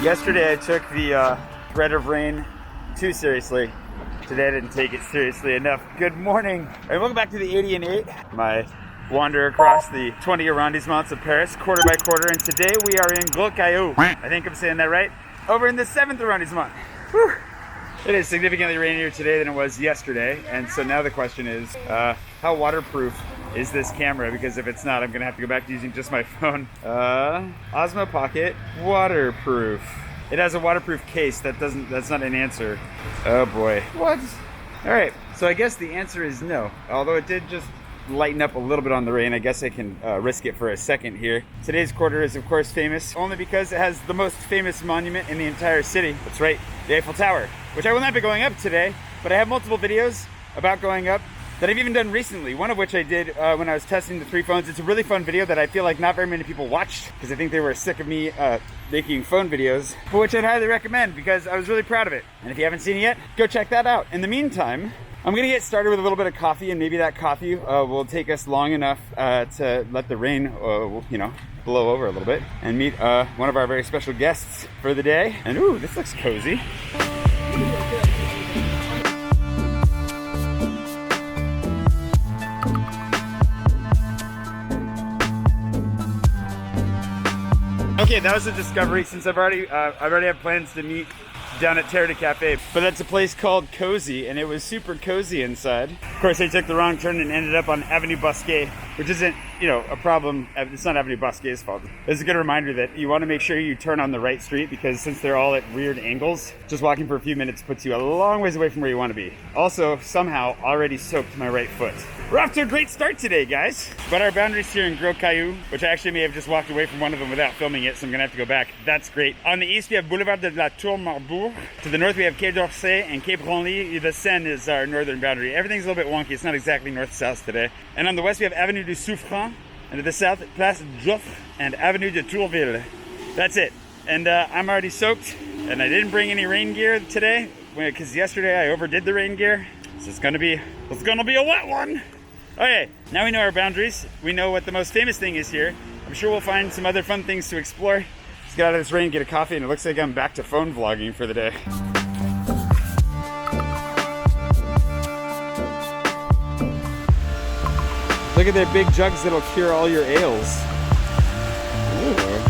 Yesterday I took the threat of rain too seriously. Today I didn't take it seriously enough. Good morning, and welcome back to the 80 and 8. My wander across the 20 arrondissements of Paris, quarter by quarter, and today we are in Gros Caillou. I think I'm saying that right. Over in the 7th arrondissement. Whew. It is significantly rainier today than it was yesterday, and so now the question is, how waterproof is this camera? Because if it's not, I'm gonna have to go back to using just my phone. Osmo Pocket, waterproof. It has a waterproof case. That's not an answer. Oh boy. What? All right, so I guess the answer is no. Although it did just lighten up a little bit on the rain, I guess I can risk it for a second here. Today's quarter is of course famous only because it has the most famous monument in the entire city. That's right, the Eiffel Tower, which I will not be going up today, but I have multiple videos about going up that I've even done recently, one of which I did when I was testing the 3 phones. It's a really fun video that I feel like not very many people watched because I think they were sick of me making phone videos, but which I'd highly recommend because I was really proud of it. And if you haven't seen it yet, go check that out. In the meantime, I'm gonna get started with a little bit of coffee, and maybe that coffee will take us long enough to let the rain, you know, blow over a little bit and meet one of our very special guests for the day. And ooh, this looks cozy. Okay, that was a discovery since I've already have plans to meet down at Terre de Cafe, but that's a place called Cozy, and it was super cozy inside. Of course, I took the wrong turn and ended up on Avenue Bosquet, which isn't, you know, a problem. It's not Avenue Bosquet's fault. It's a good reminder that you want to make sure you turn on the right street, because since they're all at weird angles, just walking for a few minutes puts you a long ways away from where you want to be. Also, somehow, already soaked my right foot. We're off to a great start today, guys. But our boundaries here in Gros Caillou, which I actually may have just walked away from one of them without filming it, so I'm gonna have to go back. That's great. On the east, we have Boulevard de la Tour Marbourg. To the north, we have Quai d'Orsay and Quai Branly. The Seine is our northern boundary. Everything's a little bit wonky. It's not exactly north-south today. And on the west, we have Avenue du Souffrant. And to the south, Place Joffre and Avenue de Tourville. That's it. And I'm already soaked, and I didn't bring any rain gear today because yesterday I overdid the rain gear. So it's gonna be a wet one. Okay, now we know our boundaries. We know what the most famous thing is here. I'm sure we'll find some other fun things to explore. Let's get out of this rain, get a coffee, and it looks like I'm back to phone vlogging for the day. Look at their big jugs that'll cure all your ails. Ooh.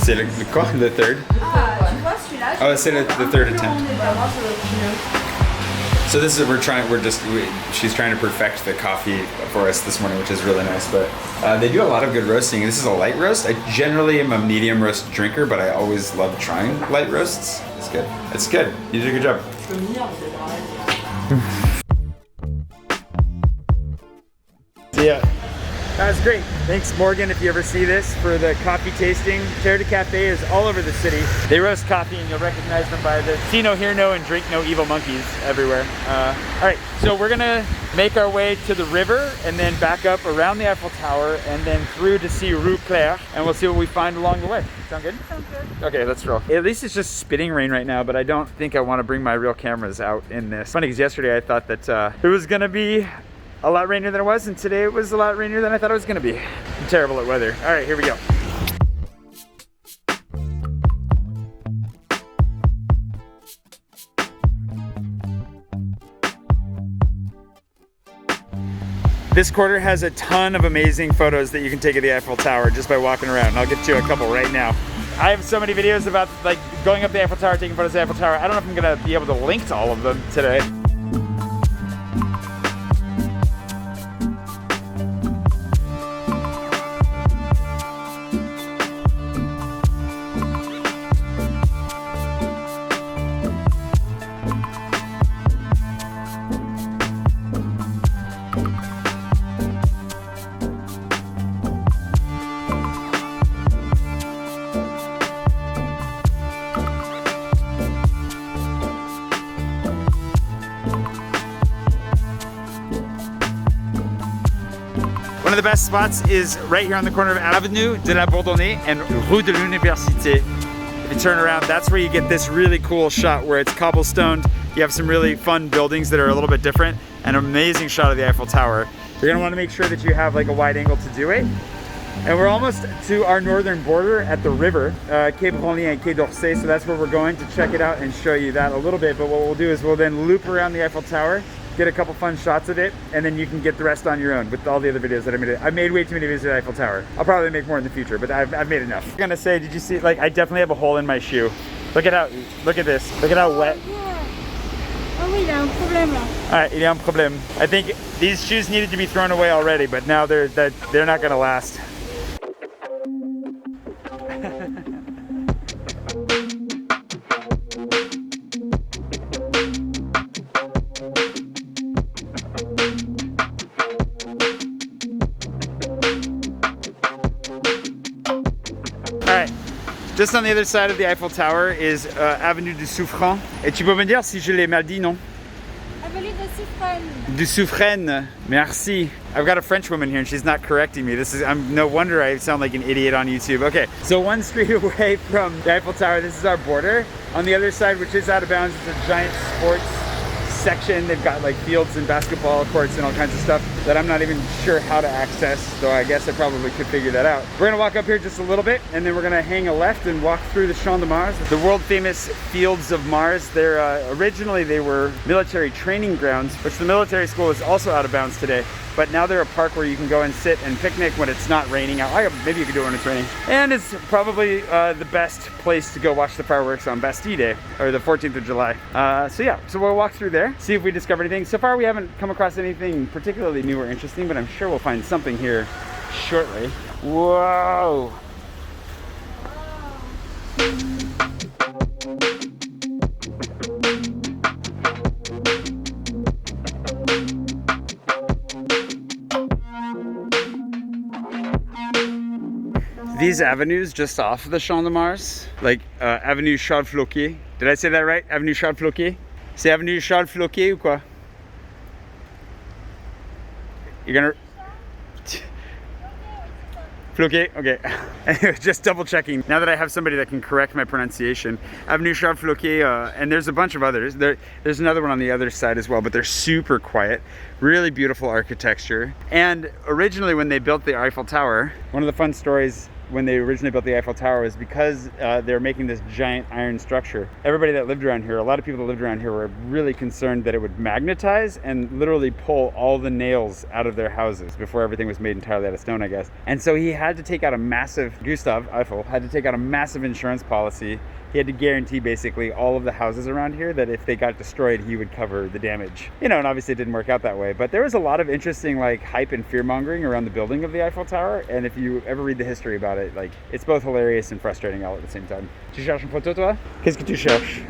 C'est le quoi, le third? Oh, c'est the third attempt. So this is, she's trying to perfect the coffee for us this morning, which is really nice, but they do a lot of good roasting. This is a light roast. I generally am a medium roast drinker, but I always love trying light roasts. It's good. It's good. You did a good job. Yeah. That was great. Thanks, Morgan, if you ever see this, for the coffee tasting. Terre de Cafe is all over the city. They roast coffee, and you'll recognize them by the see no, hear no, and drink no evil monkeys everywhere. All right, so we're gonna make our way to the river and then back up around the Eiffel Tower and then through to see Rue Cler, and we'll see what we find along the way. Sound good? Sounds good. Okay, let's roll. At least it's just spitting rain right now, but I don't think I want to bring my real cameras out in this. Funny, because yesterday I thought that it was gonna be a lot rainier than it was, and today it was a lot rainier than I thought it was gonna be. I'm terrible at weather. All right, here we go. This quarter has a ton of amazing photos that you can take of the Eiffel Tower just by walking around. I'll get you a couple right now. I have so many videos about like going up the Eiffel Tower, taking photos of the Eiffel Tower. I don't know if I'm gonna be able to link to all of them today. One of the best spots is right here on the corner of Avenue de la Bourdonnais and Rue de l'Université. If you turn around, that's where you get this really cool shot where it's cobblestoned. You have some really fun buildings that are a little bit different, and an amazing shot of the Eiffel Tower. You're gonna wanna make sure that you have like a wide angle to do it. And we're almost to our northern border at the river, Quai Branly and Quai d'Orsay, so that's where we're going to check it out and show you that a little bit. But what we'll do is we'll then loop around the Eiffel Tower, get a couple fun shots of it, and then you can get the rest on your own with all the other videos that I made. I made way too many videos of the Eiffel Tower. I'll probably make more in the future, but I've made enough. I'm gonna say, did you see, like, I definitely have a hole in my shoe. Look at this. Look at how wet. Oh oui, il y a un problème là. Alright, il y a un problème. I think these shoes needed to be thrown away already, but now they're not gonna last. Alright, just on the other side of the Eiffel Tower is Avenue du Suffren. Et tu peux me dire si je l'ai mal dit, non? Avenue de Suffren. Du Suffren, merci. I've got a French woman here and she's not correcting me. I'm no wonder I sound like an idiot on YouTube. Okay, so one street away from the Eiffel Tower, this is our border. On the other side, which is out of bounds, is a giant sports section. They've got like fields and basketball courts and all kinds of stuff that I'm not even sure how to access, so I guess I probably could figure that out. We're gonna walk up here just a little bit and then we're gonna hang a left and walk through the Champ de Mars, the world famous fields of Mars. They're originally they were military training grounds, which the military school is also out of bounds today. But now they're a park where you can go and sit and picnic when it's not raining out. Maybe you could do it when it's raining. And it's probably the best place to go watch the fireworks on Bastille Day, or the 14th of July. So yeah, so we'll walk through there, see if we discover anything. So far we haven't come across anything particularly new or interesting, but I'm sure we'll find something here shortly. Whoa! These avenues just off of the Champ de Mars, like Avenue Charles Floquet. Did I say that right? Avenue Charles Floquet? C'est Avenue Charles Floquet ou quoi? You're gonna... Floquet? Okay. Just double checking. Now that I have somebody that can correct my pronunciation. Avenue Charles Floquet, and there's a bunch of others. There's another one on the other side as well, but they're super quiet. Really beautiful architecture. And originally when they built the Eiffel Tower, one of the fun stories when they originally built the Eiffel Tower was because they were making this giant iron structure. Everybody that lived around here, a lot of people that lived around here were really concerned that it would magnetize and literally pull all the nails out of their houses before everything was made entirely out of stone, I guess. And so he had to take out a massive, Gustave Eiffel had to take out a massive insurance policy. He had to guarantee basically all of the houses around here that if they got destroyed, he would cover the damage. You know, and obviously it didn't work out that way, but there was a lot of interesting like hype and fear mongering around the building of the Eiffel Tower. And if you ever read the history about it, like it's both hilarious and frustrating all at the same time. Tu cherches une photo, toi? Qu'est-ce que tu cherches?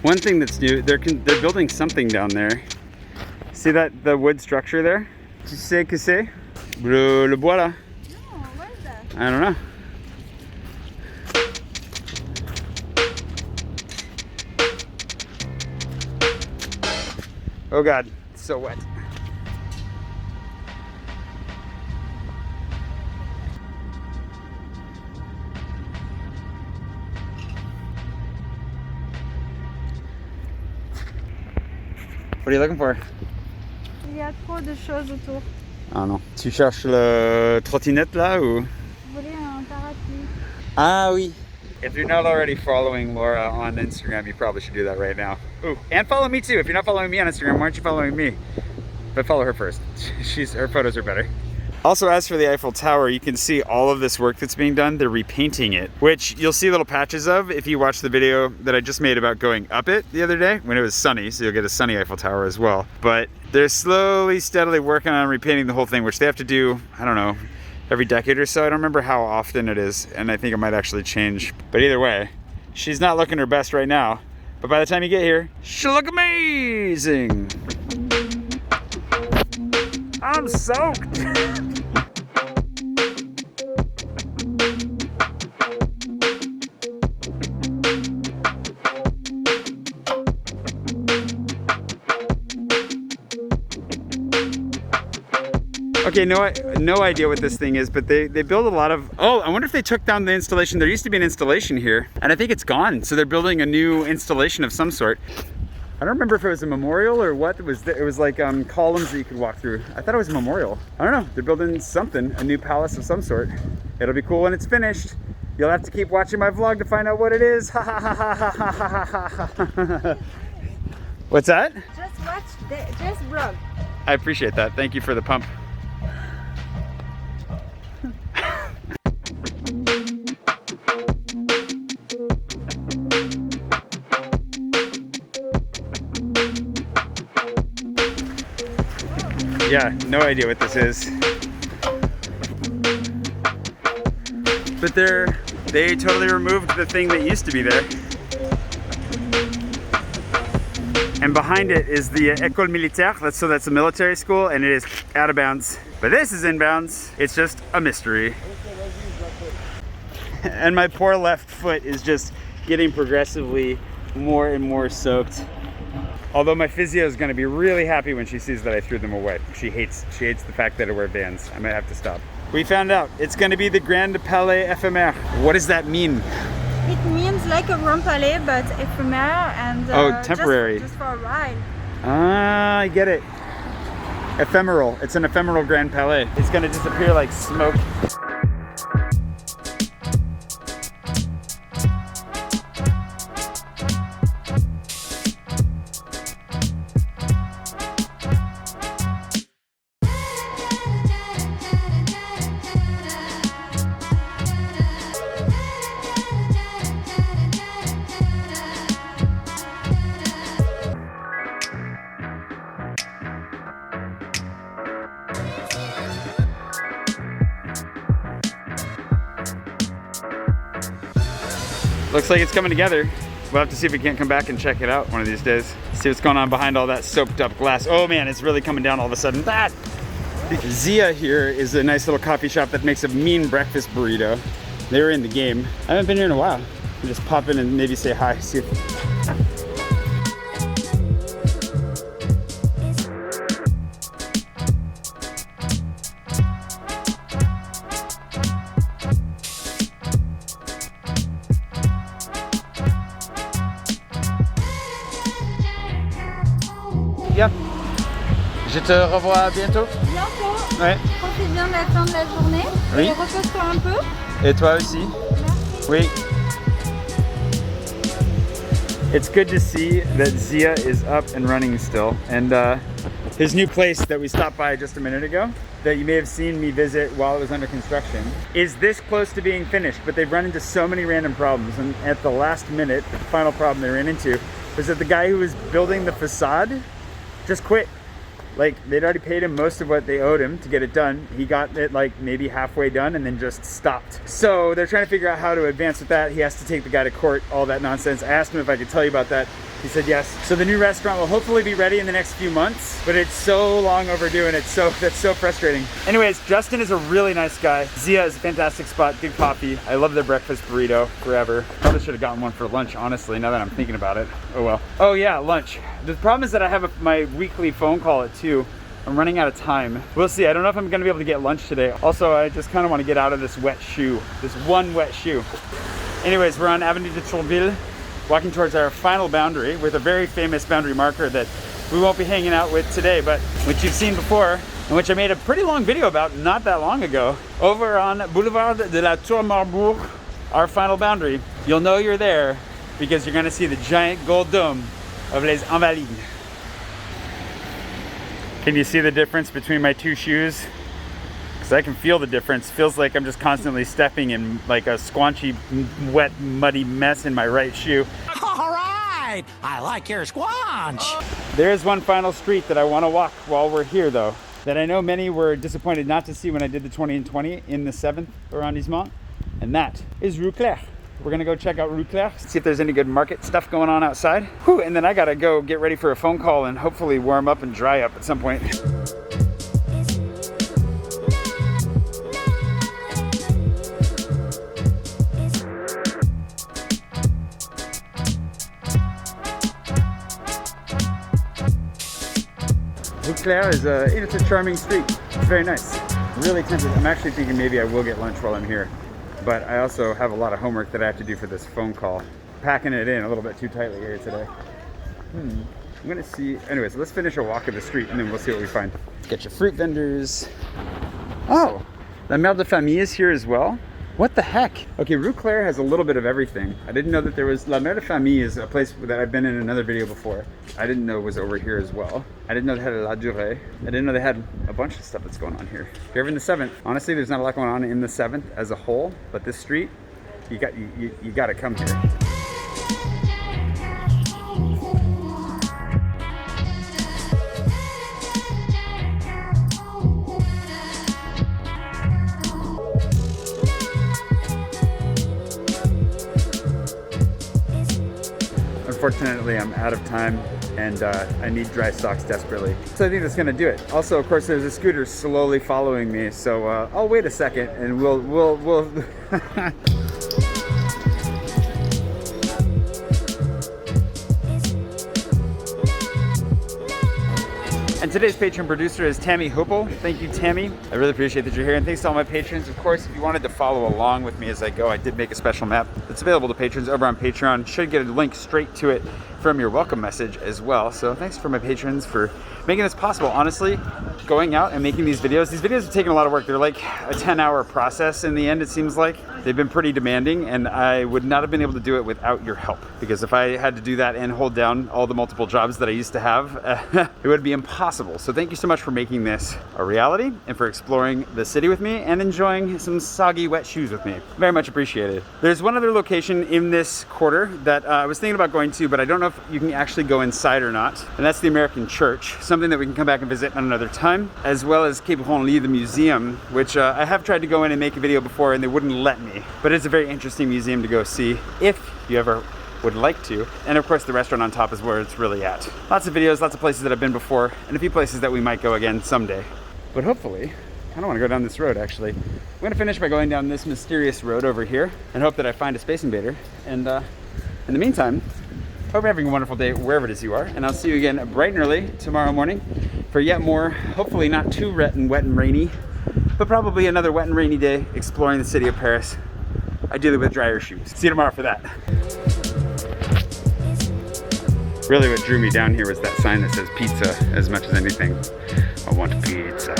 One thing that's new, they're building something down there. See that, the wood structure there? Tu sais que c'est? Le bois là? No, what is that? I don't know. Oh God, it's so wet. What are you looking for? Il y a trop de choses autour. Ah non. Tu cherches le trottinette là ou? Je voulais un parapluie. Ah oui. If you're not already following Laura on Instagram, you probably should do that right now. Ooh, and follow me too. If you're not following me on Instagram, why aren't you following me? But follow her first. Her photos are better. Also, as for the Eiffel Tower, you can see all of this work that's being done. They're repainting it, which you'll see little patches of if you watch the video that I just made about going up it the other day when it was sunny, so you'll get a sunny Eiffel Tower as well. But they're slowly, steadily working on repainting the whole thing, which they have to do, I don't know, every decade or so. I don't remember how often it is, and I think it might actually change. But either way, she's not looking her best right now. But by the time you get here, she'll look amazing. I'm soaked. Okay, no idea what this thing is, but they build a lot of, oh, I wonder if they took down the installation. There used to be an installation here, and I think it's gone. So they're building a new installation of some sort. I don't remember if it was a memorial or what. It was like columns that you could walk through. I thought it was a memorial. I don't know, they're building something, a new palace of some sort. It'll be cool when it's finished. You'll have to keep watching my vlog to find out what it is. What's that? Just watch, just vlog. I appreciate that. Thank you for the pump. Yeah, no idea what this is. But they totally removed the thing that used to be there. And behind it is the École Militaire, that's a military school, and it is out of bounds. But this is in bounds. It's just a mystery. And my poor left foot is just getting progressively more and more soaked. Although my physio is going to be really happy when she sees that I threw them away. She hates the fact that I wear Vans. I might have to stop. We found out it's going to be the Grand Palais Ephemeral. What does that mean? It means like a Grand Palais, but ephemeral and temporary. Just for a ride. Ah, I get it. Ephemeral. It's an ephemeral Grand Palais. It's going to disappear like smoke. Looks like it's coming together. We'll have to see if we can't come back and check it out one of these days. See what's going on behind all that soaped up glass. Oh man, it's really coming down all of a sudden. That! Zia here is a nice little coffee shop that makes a mean breakfast burrito. They were in the game. I haven't been here in a while. We'll just pop in and maybe say hi. See if... Bien. Je te revois bientôt. Bientôt. Ouais. Profite bien de la fin de la journée. Oui. Et repose-toi un peu. Et toi aussi. Merci. Oui. It's good to see that Zia is up and running still. And his new place that we stopped by just a minute ago, that you may have seen me visit while it was under construction, is this close to being finished, but they've run into so many random problems. And at the last minute, the final problem they ran into was that the guy who was building the facade just quit. Like, they'd already paid him most of what they owed him to get it done. He got it like maybe halfway done and then just stopped. So they're trying to figure out how to advance with that. He has to take the guy to court, all that nonsense. I asked him if I could tell you about that He said yes. So the new restaurant will hopefully be ready in the next few months, but it's so long overdue and that's so frustrating. Anyways, Justin is a really nice guy. Zia is a fantastic spot, good coffee. I love their breakfast burrito forever. Probably should have gotten one for lunch, honestly, now that I'm thinking about it. Oh well. Oh yeah, lunch. The problem is that I have my weekly phone call at 2. I'm running out of time. We'll see. I don't know if I'm gonna be able to get lunch today. Also, I just kind of want to get out of this wet shoe, this one wet shoe. Anyways, we're on Avenue de Tourville, walking towards our final boundary with a very famous boundary marker that we won't be hanging out with today, but which you've seen before, and which I made a pretty long video about not that long ago. Over on Boulevard de la Tour Marbourg, our final boundary. You'll know you're there because you're gonna see the giant gold dome of Les Invalides. Can you see the difference between my two shoes? Because I can feel the difference. Feels like I'm just constantly stepping in like a squanchy, wet, muddy mess in my right shoe. All right, I like your squanch. There is one final street that I want to walk while we're here though, that I know many were disappointed not to see when I did the 20 and 20 in the 7th arrondissement, and that is Rue Cler. We're gonna go check out Rue Cler, see if there's any good market stuff going on outside. Whew, and then I gotta go get ready for a phone call and hopefully warm up and dry up at some point. Rue Cler is it's a charming street. It's very nice. Really tempted. I'm actually thinking maybe I will get lunch while I'm here. But I also have a lot of homework that I have to do for this phone call. Packing it in a little bit too tightly here today. I'm gonna see. Anyways, let's finish a walk of the street and then we'll see what we find. Let's get your fruit vendors. Oh, La Mère de Famille is here as well. What the heck? Okay, Rue Cler has a little bit of everything. I didn't know that there was, La Mère de Famille is a place that I've been in another video before. I didn't know it was over here as well. I didn't know they had a La Durée. I didn't know they had a bunch of stuff that's going on here. If you're ever in the 7th, honestly, there's not a lot going on in the 7th as a whole, but this street, you got to come here. Unfortunately, I'm out of time and I need dry socks desperately. So I think that's gonna do it. Also, of course, there's a scooter slowly following me, so I'll wait a second and we'll And today's patron producer is Tammi Heupel. Thank you, Tammi. I really appreciate that you're here. And thanks to all my patrons. Of course, if you wanted to follow along with me as I go, I did make a special map that's available to patrons over on Patreon. Should get a link straight to it from your welcome message as well. So thanks for my patrons for making this possible. Honestly, going out and making these videos have taken a lot of work. They're like a 10-hour process in the end, it seems like. They've been pretty demanding, and I would not have been able to do it without your help. Because if I had to do that and hold down all the multiple jobs that I used to have, it would be impossible. So thank you so much for making this a reality and for exploring the city with me and enjoying some soggy, wet shoes with me. Very much appreciated. There's one other location in this quarter that I was thinking about going to, but I don't know if you can actually go inside or not. And that's the American Church, something that we can come back and visit on another time, as well as Quai Branly, the museum, which I have tried to go in and make a video before and they wouldn't let me. But it's a very interesting museum to go see if you ever would like to. And of course the restaurant on top is where it's really at. Lots of videos, lots of places that I've been before, and a few places that we might go again someday. But hopefully, I don't want to go down this road actually. I'm going to finish by going down this mysterious road over here and hope that I find a Space Invader. And in the meantime, hope you're having a wonderful day wherever it is you are. And I'll see you again bright and early tomorrow morning for yet more, hopefully not too wet and rainy, but probably another wet and rainy day exploring the city of Paris, ideally with drier shoes. See you tomorrow for that. Really what drew me down here was that sign that says pizza as much as anything. I want pizza.